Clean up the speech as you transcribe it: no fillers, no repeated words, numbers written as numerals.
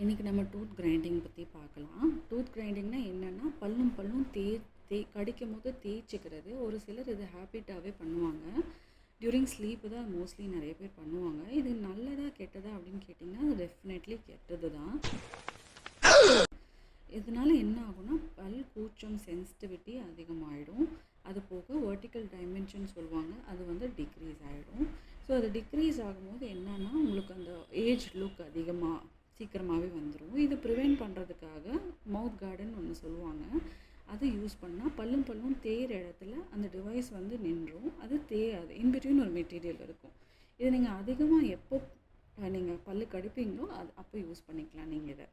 இன்றைக்கி நம்ம tooth grinding பற்றி பார்க்கலாம். டூத் கிரைண்டிங்னா என்னென்னா பல்லும் கடிக்கும் போது தேய்ச்சிக்கிறது. ஒரு சிலர் இது ஹேபிட்டாகவே பண்ணுவாங்க. டியூரிங் ஸ்லீப்பு தான் மோஸ்ட்லி நிறைய பேர் பண்ணுவாங்க. இது நல்லதா கெட்டதா அப்படின்னு கேட்டிங்கன்னா அது டெஃபினெட்லி கெட்டது தான். இதனால் என்ன ஆகும்னா பல் கூச்சம் சென்சிட்டிவிட்டி அதிகமாகிடும். அது போக வெர்டிக்கல் டைமென்ஷன் சொல்லுவாங்க, அது வந்து டிக்ரீஸ் ஆகிடும். ஸோ அது டிக்ரீஸ் ஆகும்போது என்னென்னா உங்களுக்கு அந்த ஏஜ் லுக் சீக்கிரமாகவே வந்துடும். இதை ப்ரிவெண்ட் பண்ணுறதுக்காக மவுத் கார்டன் ஒன்று சொல்லுவாங்க. அது யூஸ் பண்ணால் பல்லும் தேயிற இடத்துல அந்த டிவைஸ் வந்து நின்றும். அது தேயாது. இன்பிட்வீன் ஒரு மெட்டீரியல் இருக்கும். இதை நீங்கள் அதிகமாக எப்போ நீங்கள் பல்லு கடிப்பீங்களோ அது அப்போ யூஸ் பண்ணிக்கலாம் நீங்கள் இதை.